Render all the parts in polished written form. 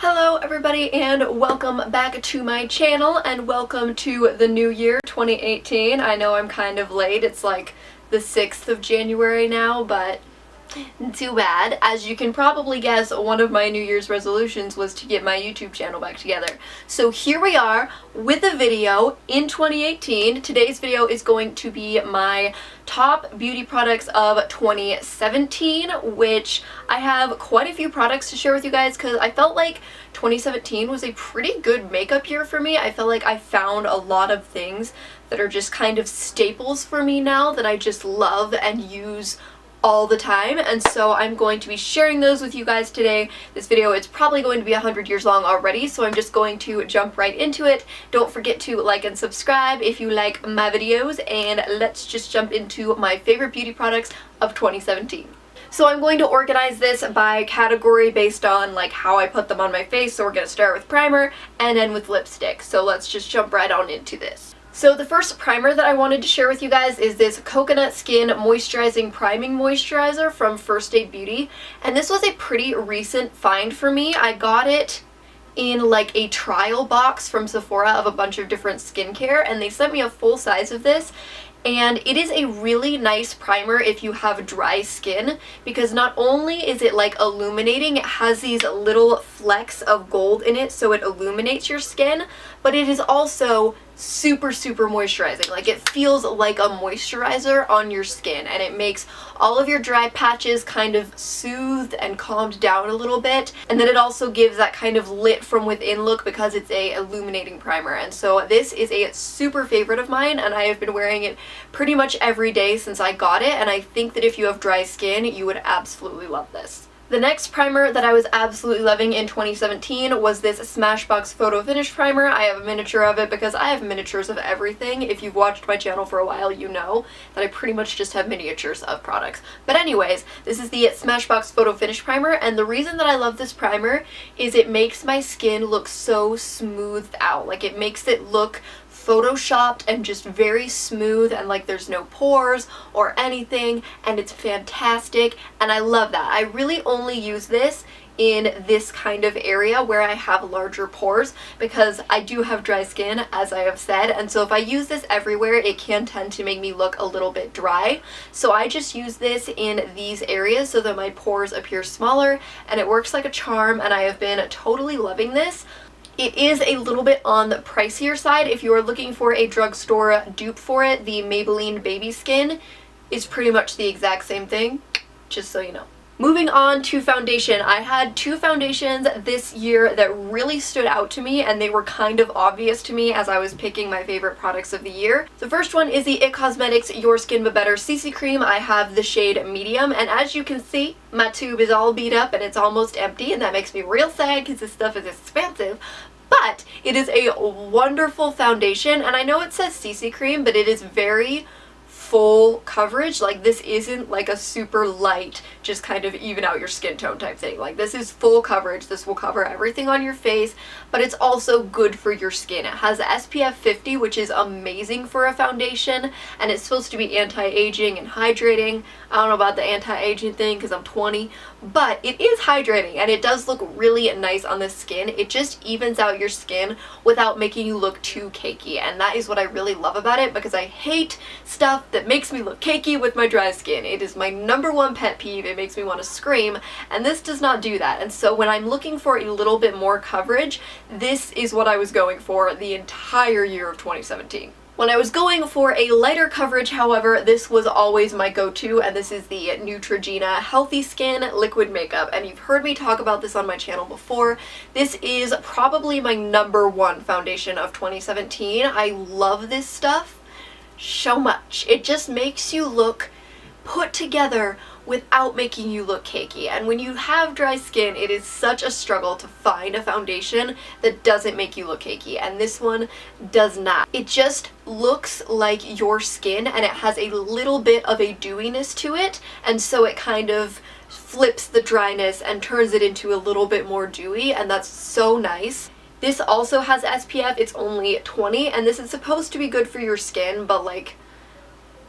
Hello everybody and welcome back to my channel and welcome to the new year 2018. I know I'm kind of late, it's like the 6th of January now, but too bad. As you can probably guess, one of my New Year's resolutions was to get my YouTube channel back together. So here we are with a video in 2018. Today's video is going to be my top beauty products of 2017, which I have quite a few products to share with you guys because I felt like 2017 was a pretty good makeup year for me. I felt like I found a lot of things that are just kind of staples for me now that I just love and use all the time, and so I'm going to be sharing those with you guys today. This video is probably going to be 100 years long already, so I'm just going to jump right into it. Don't forget to like and subscribe if you like my videos, and let's just jump into my favorite beauty products of 2017. So I'm going to organize this by category based on like how I put them on my face. So we're going to start with primer and then with lipstick. So let's just jump right on into this. So the first primer that I wanted to share with you guys is this Coconut Skin Moisturizing Priming Moisturizer from First Aid Beauty. And this was a pretty recent find for me. I got it in like a trial box from Sephora of a bunch of different skincare, and they sent me a full size of this. And it is a really nice primer if you have dry skin, because not only is it like illuminating, it has these little flecks of gold in it so it illuminates your skin, but it is also super moisturizing. Like, it feels like a moisturizer on your skin, and it makes all of your dry patches kind of soothed and calmed down a little bit. And then it also gives that kind of lit from within look because it's a illuminating primer. And so this is a super favorite of mine, and I have been wearing it pretty much every day since I got it, and I think that if you have dry skin, you would absolutely love this. The next primer that I was absolutely loving in 2017 was this Smashbox Photo Finish Primer. I have a miniature of it because I have miniatures of everything. If you've watched my channel for a while, you know that I pretty much just have miniatures of products. But anyways, this is the Smashbox Photo Finish Primer, and the reason that I love this primer is it makes my skin look so smoothed out. Like, it makes it look photoshopped and just very smooth, and like there's no pores or anything, and it's fantastic, and I love that. I really only use this in this kind of area where I have larger pores because I do have dry skin, as I have said, and so if I use this everywhere, it can tend to make me look a little bit dry. So I just use this in these areas so that my pores appear smaller, and it works like a charm, and I have been totally loving this. It is a little bit on the pricier side. If you are looking for a drugstore dupe for it, the Maybelline Baby Skin is pretty much the exact same thing, just so you know. Moving on to foundation, I had two foundations this year that really stood out to me, and they were kind of obvious to me as I was picking my favorite products of the year. The first one is the IT Cosmetics Your Skin But Better CC Cream. I have the shade medium, and as you can see, my tube is all beat up and it's almost empty, and that makes me real sad because this stuff is expensive. But it is a wonderful foundation, and I know it says CC cream, but it is very full coverage. Like, this isn't like a super light, just kind of even out your skin tone type thing. Like, this is full coverage. This will cover everything on your face, but it's also good for your skin. It has SPF 50, which is amazing for a foundation, and it's supposed to be anti-aging and hydrating. I don't know about the anti-aging thing because I'm 20, but it is hydrating, and it does look really nice on the skin. It just evens out your skin without making you look too cakey, and that is what I really love about it, because I hate stuff that makes me look cakey with my dry skin. It is my #1 pet peeve. It makes me want to scream, and this does not do that. And so when I'm looking for a little bit more coverage, this is what I was going for the entire year of 2017. When I was going for a lighter coverage, however, this was always my go-to, and this is the Neutrogena Healthy Skin Liquid Makeup, and you've heard me talk about this on my channel before. This is probably my #1 foundation of 2017. I love this stuff so much. It just makes you look put together without making you look cakey. And when you have dry skin, it is such a struggle to find a foundation that doesn't make you look cakey, and this one does not. It just looks like your skin, and it has a little bit of a dewiness to it, and so it kind of flips the dryness and turns it into a little bit more dewy, and that's so nice. This also has SPF. It's only 20, and this is supposed to be good for your skin, but like,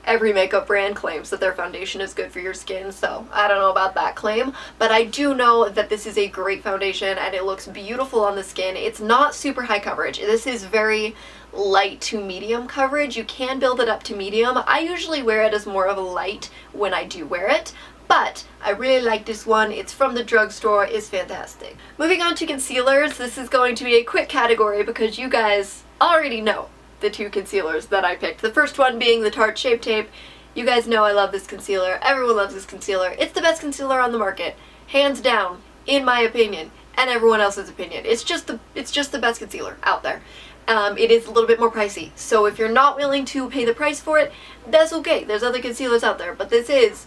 every makeup brand claims that their foundation is good for your skin, so I don't know about that claim, but I do know that this is a great foundation and it looks beautiful on the skin. It's not super high coverage. This is very light to medium coverage. You can build it up to medium. I usually wear it as more of a light when I do wear it, but I really like this one. It's from the drugstore. It's fantastic. Moving on to concealers, this is going to be a quick category because you guys already know the two concealers that I picked. The first one being the Tarte Shape Tape. You guys know I love this concealer. Everyone loves this concealer. It's the best concealer on the market, hands down, in my opinion, and everyone else's opinion. It's just the best concealer out there. It is a little bit more pricey, so if you're not willing to pay the price for it, that's okay. There's other concealers out there, but this is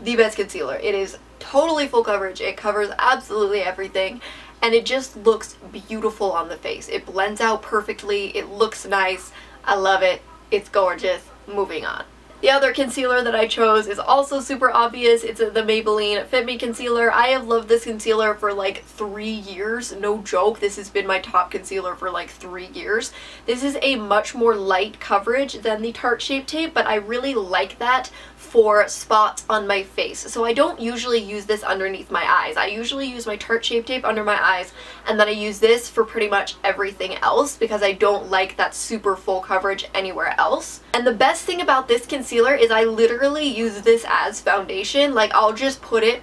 the best concealer. It is totally full coverage. It covers absolutely everything, and it just looks beautiful on the face. It blends out perfectly. It looks nice. I love it. It's gorgeous. Moving on. The other concealer that I chose is also super obvious. It's the Maybelline Fit Me Concealer. I have loved this concealer for like 3 years. No joke. This has been my top concealer for like 3 years. This is a much more light coverage than the Tarte Shape Tape, but I really like that for spots on my face. So I don't usually use this underneath my eyes. I usually use my Tarte Shape Tape under my eyes, and then I use this for pretty much everything else because I don't like that super full coverage anywhere else. And the best thing about this concealer is I literally use this as foundation. Like, I'll just put it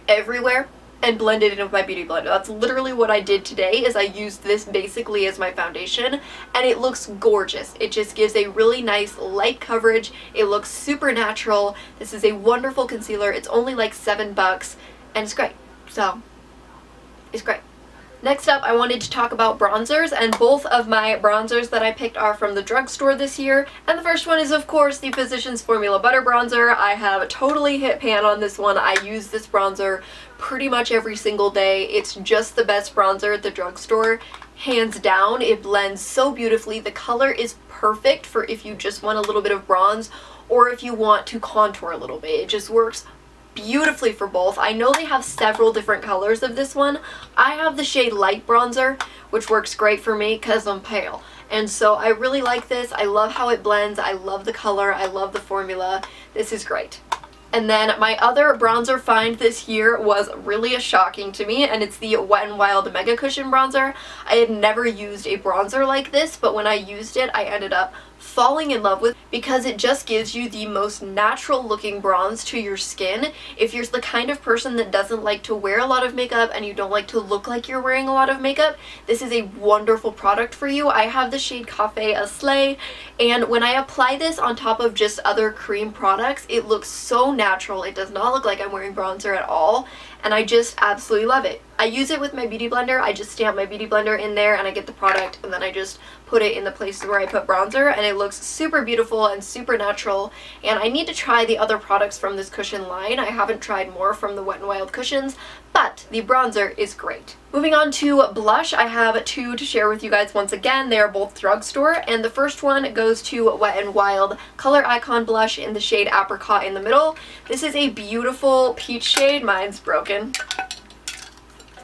everywhere and blend it in with my beauty blender. That's literally what I did today, is I used this basically as my foundation, and it looks gorgeous. It just gives a really nice light coverage. It looks super natural. This is a wonderful concealer. It's only like $7 and it's great. So it's great. Next up, I wanted to talk about bronzers, and both of my bronzers that I picked are from the drugstore this year. And the first one is, of course, the Physicians Formula Butter Bronzer. I have totally hit pan on this one. I use this bronzer pretty much every single day. It's just the best bronzer at the drugstore, hands down. It blends so beautifully. The color is perfect for if you just want a little bit of bronze or if you want to contour a little bit. It just works beautifully for both. I know they have several different colors of this one. I have the shade Light Bronzer, which works great for me because I'm pale. And so I really like this. I love how it blends. I love the color. I love the formula. This is great. And then my other bronzer find this year was really shocking to me, and it's the Wet n Wild Mega Cushion Bronzer. I had never used a bronzer like this, but when I used it, I ended up falling in love with it because it just gives you the most natural looking bronze to your skin. If you're the kind of person that doesn't like to wear a lot of makeup and you don't like to look like you're wearing a lot of makeup, this is a wonderful product for you. I have the shade Cafe a Slay, and when I apply this on top of just other cream products, it looks so natural. It does not look like I'm wearing bronzer at all, and I just absolutely love it. I use it with my beauty blender. I just stamp my beauty blender in there and I get the product, and then I just put it in the places where I put bronzer, and it looks super beautiful and super natural. And I need to try the other products from this cushion line. I haven't tried more from the Wet n Wild cushions, but the bronzer is great. Moving on to blush, I have two to share with you guys once again. They are both drugstore, and the first one goes to Wet n Wild Color Icon Blush in the shade Apricot in the middle. This is a beautiful peach shade. Mine's broken.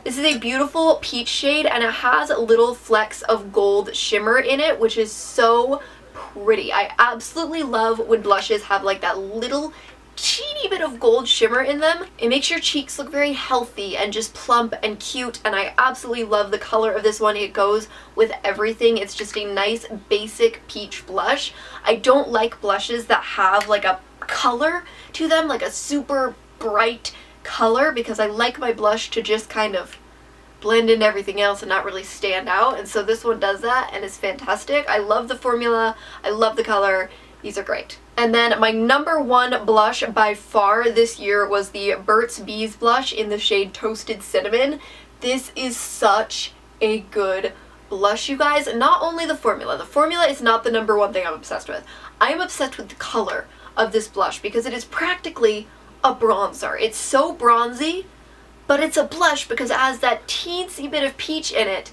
This is a beautiful peach shade, and it has little flecks of gold shimmer in it, which is so pretty. I absolutely love when blushes have like that little teeny bit of gold shimmer in them. It makes your cheeks look very healthy and just plump and cute, and I absolutely love the color of this one. It goes with everything. It's just a nice basic peach blush. I don't like blushes that have like a color to them, like a super bright color, because I like my blush to just kind of blend in everything else and not really stand out, and so this one does that and is fantastic. I love the formula. I love the color. These are great. And then my number one blush by far this year was the Burt's Bees blush in the shade Toasted Cinnamon. This is such a good blush, you guys. Not only the formula. The formula is not the number one thing I'm obsessed with. I am obsessed with the color of this blush because it is practically a bronzer. It's so bronzy, but it's a blush because it has that teensy bit of peach in it,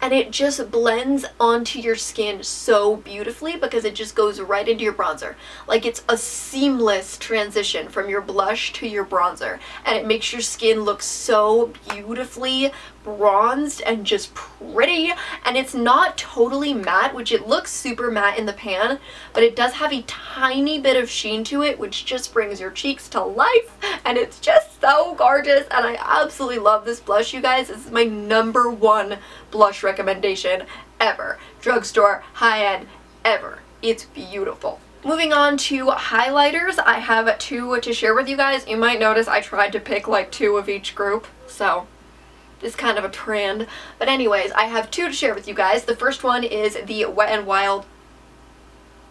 and it just blends onto your skin so beautifully because it just goes right into your bronzer. Like, it's a seamless transition from your blush to your bronzer, and it makes your skin look so beautifully bronzed and just pretty. And it's not totally matte, which it looks super matte in the pan, but it does have a tiny bit of sheen to it, which just brings your cheeks to life, and it's just so gorgeous. And I absolutely love this blush, you guys. This is my #1 blush recommendation ever. Drugstore, high-end, ever. It's beautiful. Moving on to highlighters, I have 2 to share with you guys. You might notice I tried to pick like 2 of each group, so it's kind of a trend. But anyways, I have 2 to share with you guys. The first one is the Wet n Wild.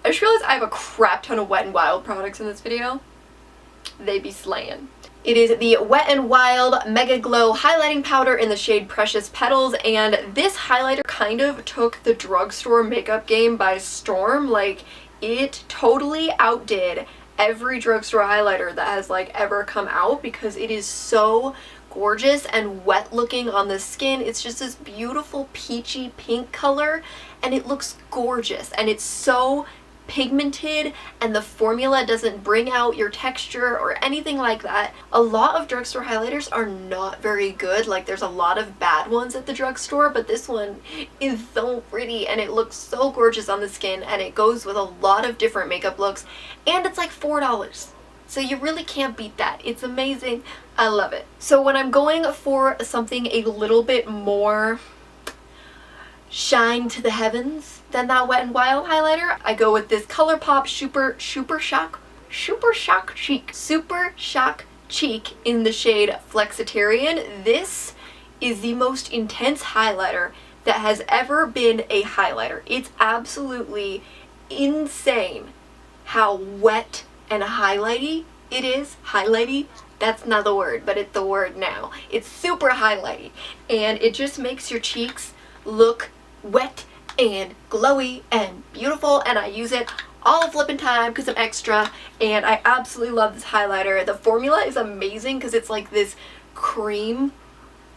I just realized I have a crap ton of Wet n Wild products in this video. They be slayin'. It is the Wet n Wild Mega Glow Highlighting Powder in the shade Precious Petals, and this highlighter kind of took the drugstore makeup game by storm. Like, it totally outdid every drugstore highlighter that has like ever come out because it is so gorgeous and wet looking on the skin. It's just this beautiful peachy pink color, and it looks gorgeous, and it's so pigmented, and the formula doesn't bring out your texture or anything like that. A lot of drugstore highlighters are not very good. Like, there's a lot of bad ones at the drugstore, but this one is so pretty and it looks so gorgeous on the skin, and it goes with a lot of different makeup looks, and it's like $4. So you really can't beat that. It's amazing. I love it. So when I'm going for something a little bit more shine to the heavens than that Wet n Wild highlighter, I go with this Colourpop Super Shock Cheek in the shade Flexitarian. This is the most intense highlighter that has ever been a highlighter. It's absolutely insane how wet and highlighty it is. Highlighty? That's not the word, but it's the word now. It's super highlighty, and it just makes your cheeks look wet and glowy and beautiful, and I use it all the flipping time because I'm extra, and I absolutely love this highlighter. The formula is amazing because it's like this cream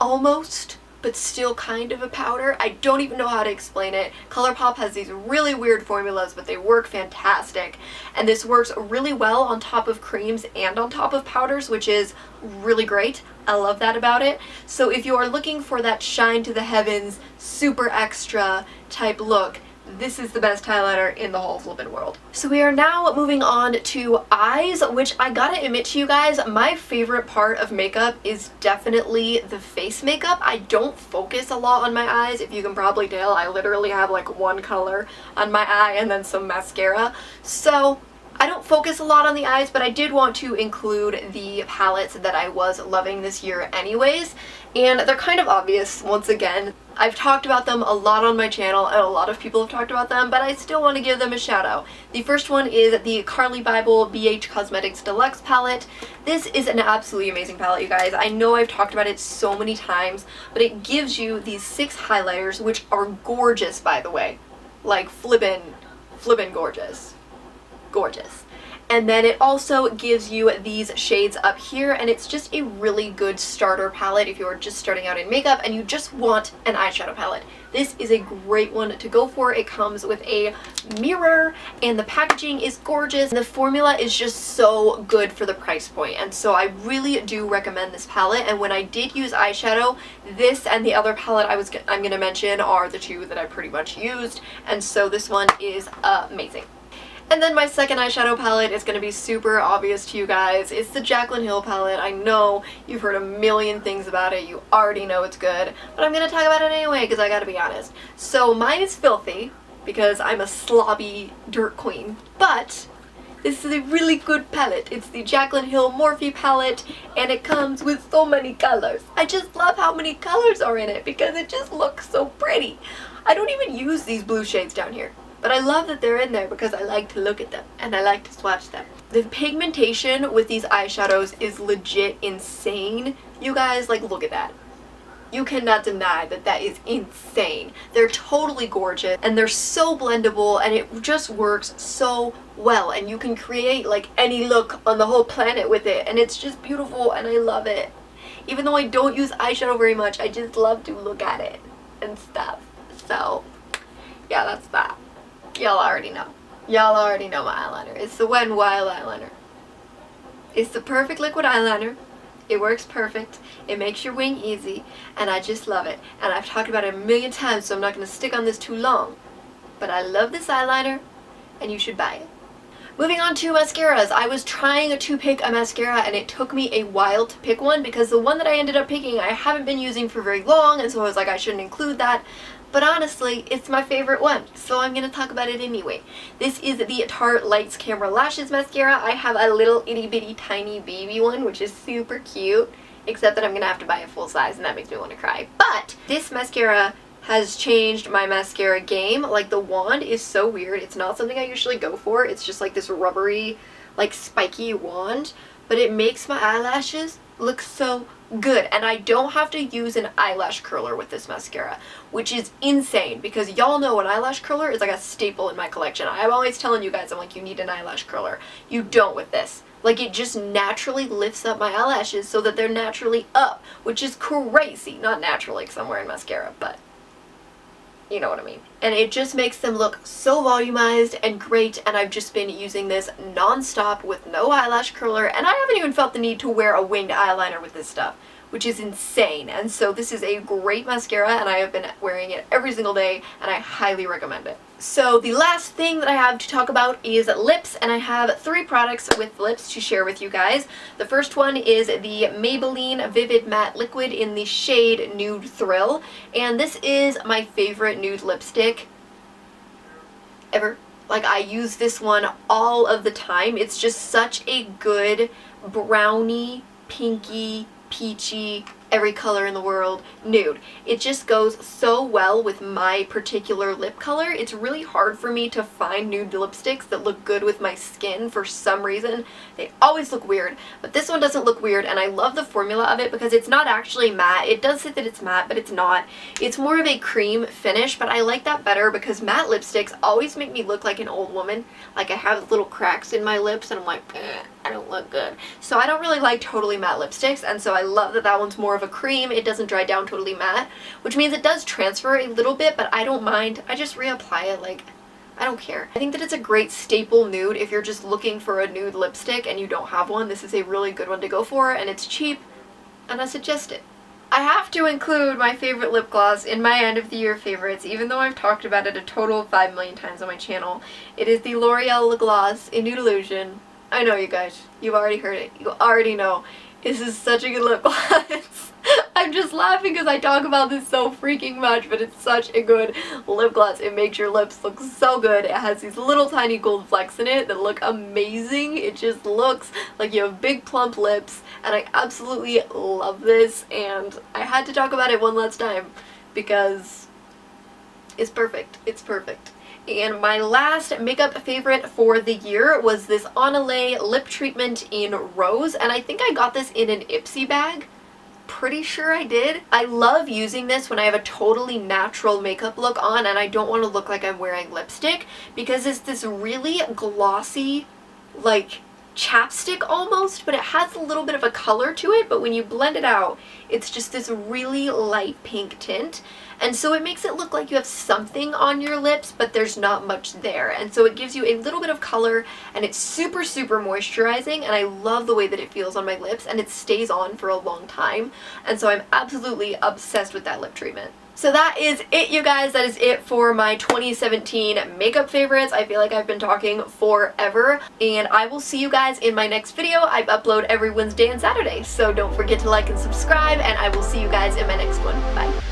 almost, but still kind of a powder. I don't even know how to explain it. Colourpop has these really weird formulas, but they work fantastic, and this works really well on top of creams and on top of powders, which is really great. I love that about it. So if you are looking for that shine to the heavens, super extra type look, this is the best highlighter in the whole flippin' world. So we are now moving on to eyes, which I gotta admit to you guys, my favorite part of makeup is definitely the face makeup. I don't focus a lot on my eyes. If you can probably tell, I literally have like one color on my eye and then some mascara. So I don't focus a lot on the eyes, but I did want to include the palettes that I was loving this year anyways, and they're kind of obvious once again. I've talked about them a lot on my channel, and a lot of people have talked about them, but I still want to give them a shout out. The first one is the Carli Bybel BH Cosmetics Deluxe palette. This is an absolutely amazing palette, you guys. I know I've talked about it so many times, but it gives you these 6 highlighters, which are gorgeous, by the way. Like, flippin' gorgeous. Gorgeous. And then it also gives you these shades up here, and it's just a really good starter palette if you're just starting out in makeup and you just want an eyeshadow palette. This is a great one to go for. It comes with a mirror, and the packaging is gorgeous. The formula is just so good for the price point, and so I really do recommend this palette. And when I did use eyeshadow, this and the other palette I'm going to mention are the 2 that I pretty much used, and so this one is amazing. And then my second eyeshadow palette is going to be super obvious to you guys. It's the Jaclyn Hill palette. I know you've heard a million things about it. You already know it's good. But I'm going to talk about it anyway because I gotta be honest. So mine is filthy because I'm a slobby dirt queen. But this is a really good palette. It's the Jaclyn Hill Morphe palette, and it comes with so many colors. I just love how many colors are in it because it just looks so pretty. I don't even use these blue shades down here, but I love that they're in there because I like to look at them and I like to swatch them. The pigmentation with these eyeshadows is legit insane. You guys, like, look at that. You cannot deny that that is insane. They're totally gorgeous, and they're so blendable, and it just works so well, and you can create like any look on the whole planet with it, and it's just beautiful, and I love it. Even though I don't use eyeshadow very much, I just love to look at it and stuff. So yeah, that's that. Y'all already know. Y'all already know my eyeliner. It's the Wet n Wild eyeliner. It's the perfect liquid eyeliner. It works perfect. It makes your wing easy, and I just love it. And I've talked about it a million times, so I'm not going to stick on this too long. But I love this eyeliner, and you should buy it. Moving on to mascaras. I was trying to pick a mascara, and it took me a while to pick one because the one that I ended up picking I haven't been using for very long, and so I was like, I shouldn't include that. But honestly, it's my favorite one, so I'm going to talk about it anyway. This is the Tarte Lights Camera Lashes Mascara. I have a little itty bitty tiny baby one, which is super cute, except that I'm going to have to buy a full size, and that makes me want to cry. But this mascara has changed my mascara game. Like, the wand is so weird. It's not something I usually go for. It's just like this rubbery, like spiky wand, but it makes my eyelashes look so good, and I don't have to use an eyelash curler with this mascara, which is insane because y'all know an eyelash curler is like a staple in my collection. I'm always telling you guys, I'm like, you need an eyelash curler. You don't with this. Like, it just naturally lifts up my eyelashes so that they're naturally up, which is crazy. Not naturally because I'm wearing mascara, but you know what I mean. And it just makes them look so volumized and great, and I've just been using this non-stop with no eyelash curler, and I haven't even felt the need to wear a winged eyeliner with this stuff, which is insane. And so this is a great mascara, and I have been wearing it every single day, and I highly recommend it. So the last thing that I have to talk about is lips, and I have 3 products with lips to share with you guys. The first one is the Maybelline Vivid Matte Liquid in the shade Nude Thrill, and this is my favorite nude lipstick ever. Like, I use this one all of the time. It's just such a good brownie, pinky, peachy, every color in the world nude. It just goes so well with my particular lip color. It's really hard for me to find nude lipsticks that look good with my skin for some reason. They always look weird, but this one doesn't look weird, and I love the formula of it because it's not actually matte. It does say that it's matte, but it's not. It's more of a cream finish, but I like that better because matte lipsticks always make me look like an old woman. Like, I have little cracks in my lips, and I'm like, I don't look good. So I don't really like totally matte lipsticks, and so I love that that one's more of a cream. It doesn't dry down totally matte, which means it does transfer a little bit, but I don't mind. I just reapply it. Like, I don't care. I think that it's a great staple nude if you're just looking for a nude lipstick and you don't have one. This is a really good one to go for, and it's cheap, and I suggest it. I have to include my favorite lip gloss in my end of the year favorites, even though I've talked about it a total of 5 million times on my channel. It is the Loreal lip gloss in Nude Illusion. I know, you guys. You've already heard it. You already know. This is such a good lip gloss. I'm just laughing because I talk about this so freaking much, but it's such a good lip gloss. It makes your lips look so good. It has these little tiny gold flecks in it that look amazing. It just looks like you have big plump lips, and I absolutely love this, and I had to talk about it one last time because it's perfect. It's perfect. And my last makeup favorite for the year was this Hanalei lip treatment in Rose, and I think I got this in an Ipsy bag. Pretty sure I did. I love using this when I have a totally natural makeup look on and I don't want to look like I'm wearing lipstick, because it's this really glossy, like, chapstick almost, but it has a little bit of a color to it, but when you blend it out, it's just this really light pink tint, and so it makes it look like you have something on your lips, but there's not much there, and so it gives you a little bit of color, and it's super, super moisturizing, and I love the way that it feels on my lips, and it stays on for a long time, and so I'm absolutely obsessed with that lip treatment. So that is it, you guys. That is it for my 2017 makeup favorites. I feel like I've been talking forever, and I will see you guys in my next video. I upload every Wednesday and Saturday, so don't forget to like and subscribe, and I will see you guys in my next one. Bye.